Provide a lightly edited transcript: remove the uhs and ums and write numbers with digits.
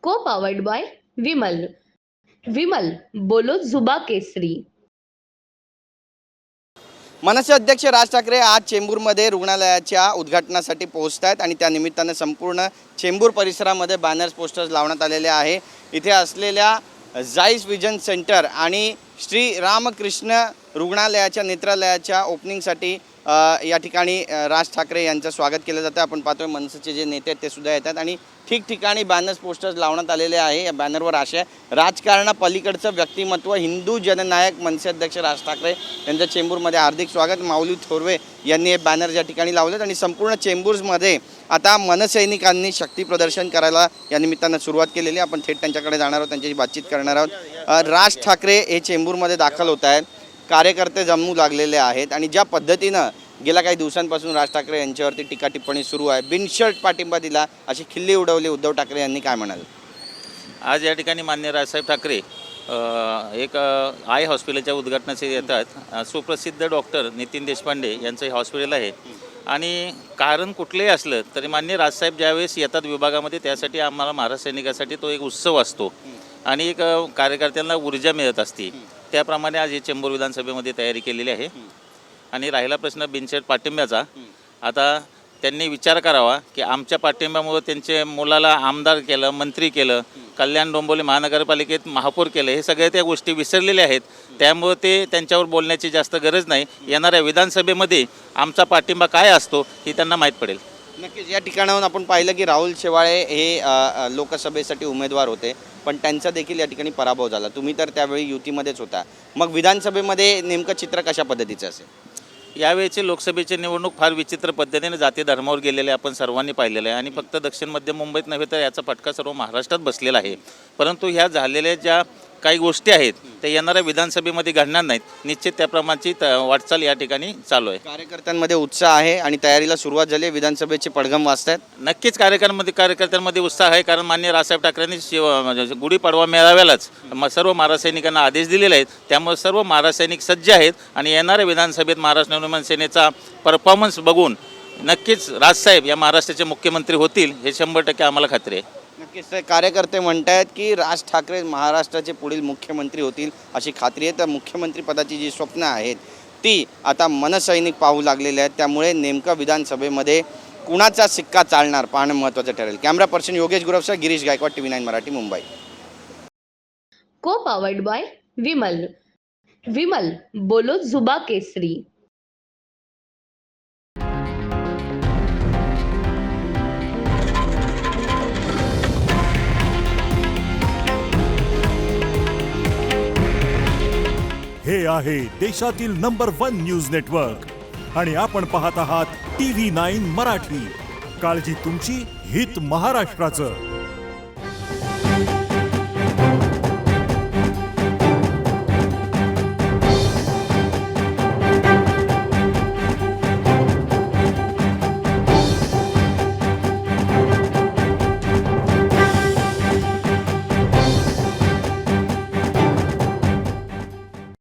को powered bye Vimal. Vimal बोलो जुबा केसरी. मनसे अध्यक्ष राज ठाकरे आज चेंबूरमध्ये रुग्णालयाच्या उद्घाटनासाठी पोहोचत आहेत आणि त्या निमित्ताने संपूर्ण चेंबूर परिसरामध्ये बॅनर्स पोस्टर्स लावण्यात आलेले आहे. इथे असलेल्या जाईस विजन सेंटर आणि श्री रामकृष्ण रुग्णालयाच्या नेत्रालयाच्या ओपनिंगसाठी या ठिकाणी राज ठाकरे यांचं स्वागत केलं जातं. आपण पाहतोय मनसेचे जे नेते आहेत ते सुद्धा येतात आणि ठिकठिकाणी बॅनर्स पोस्टर्स लावण्यात आलेले आहे. या बॅनरवर आशय राजकारणापलीकडचं व्यक्तिमत्व हिंदू जननायक मनसे अध्यक्ष राज ठाकरे यांचं चेंबूरमध्ये हार्दिक स्वागत. माऊली थोरवे यांनी हे बॅनर या ठिकाणी लावलेत आणि संपूर्ण चेंबूरमध्ये आता मनसैनिकांनी शक्ती प्रदर्शन करायला या निमित्तानं सुरुवात केलेली. आपण थेट त्यांच्याकडे जाणार आहोत, त्यांच्याशी बातचीत करणार आहोत. राज ठाकरे हे चेंबूरमध्ये दाखल होत आहेत. कार्यकर्ते जमू लागलेले आहेत आणि ज्या पद्धतीनं गेल्या काही दिवसांपासून राज ठाकरे यांच्यावरती टीका टिप्पणी सुरू आहे, बिनशर्त पाठिंबा दिला, अशी खिल्ली उडवली उद्धव ठाकरे यांनी, काय म्हणाल? आज या ठिकाणी माननीय राजसाहेब ठाकरे एक आय हॉस्पिटलच्या उद्घाटनाचे येतात. सुप्रसिद्ध डॉक्टर नितीन देशपांडे यांचं हे हॉस्पिटल आहे आणि कारण कुठलंही असलं तरी माननीय राजसाहेब ज्यावेळेस येतात विभागामध्ये त्यासाठी आम्हाला महाराज सैनिकासाठी तो एक उत्सव असतो आणि एक कार्यकर्त्यांना ऊर्जा मिळत असते. त्याप्रमाणे आज हे चेंबूर विधानसभेमध्ये तयारी केलेली आहे. आणि राहिला प्रश्न बिनशर्त पाठिंब्याचा, आता त्यांनी विचार करावा की आमच्या पाठिंब्यामुळे त्यांच्या मुलाला आमदार केलं, मंत्री केलं, कल्याण डोंबिवली महानगरपालिकेत महापौर केलं, हे सगळे त्या गोष्टी विसरलेल्या आहेत. त्यामुळे ते त्यांच्यावर बोलण्याची जास्त गरज नाही. येणाऱ्या विधानसभेमध्ये आमचा पाठिंबा काय असतो हे त्यांना माहीत पडेल. नक्कीच. या ठिकाणाहून आपण पाहिलं की राहुल शेवाळे हे लोकसभेसाठी उमेदवार होते, पण त्यांचा देखील या ठिकाणी पराभव झाला. तुम्ही तर त्यावेळी युतीमध्येच होता. मग विधानसभेमध्ये नेमकं चित्र कशा पद्धतीचं असेल? यावेळेची लोकसभेची निवडणूक फार विचित्र पद्धतीने जाती धर्मावर गेलेले आपण सर्वांनी पाहिलेलं आहे आणि फक्त दक्षिण मध्य मुंबईत नव्हे तर याचा फटका सर्व महाराष्ट्रात बसलेला आहे. परंतु ह्या झालेल्या ज्या काही गोष्टी आहेत त्या येणाऱ्या विधानसभेमध्ये घडणार नाहीत. निश्चित त्याप्रमाणची वाटचाल या ठिकाणी चालू आहे. कार्यकर्त्यांमध्ये उत्साह आहे आणि तयारीला सुरुवात झाली. विधानसभेचे पडघम वाजतात. नक्कीच कार्यकर्त्यांमध्ये उत्साह आहे, कारण माननीय राजसाहेब ठाकरेंनी गुढीपाडवा मेळाव्यालाच सर्व महाराज सैनिकांना आदेश दिलेले आहेत. त्यामुळे सर्व महाराज सैनिक सज्ज आहेत आणि येणाऱ्या विधानसभेत महाराष्ट्र नवनिर्माण सेनेचा परफॉर्मन्स बघून नक्कीच राजसाहेब या महाराष्ट्राचे मुख्यमंत्री होतील हे 100% आम्हाला खात्री आहे. नक्कीच. कार्यकर्ते म्हणतात की राज ठाकरे महाराष्ट्राचे पुढील मुख्यमंत्री होतील अशी खात्री आहे. तर मुख्यमंत्री पदाची जी स्वप्न आहेत ती आता मनसैनिक पाहू लागलेले आहेत. त्यामुळे नेमकं विधानसभेमध्ये कुणाचा सिक्का चालणार पाहणं महत्त्वाचं ठरेल. कॅमेरा पर्सन योगेश गुरवसह Girish Gaikwad, TV9 Marathi, Mumbai. Co powered bye Vimal. Vimal बोलो जुबा केसरी. हे आहे देशातील नंबर 1 न्यूज नेटवर्क आणि आपण पाहत आहात TV9 मराठी. काळजी तुमची, हित महाराष्ट्राचं.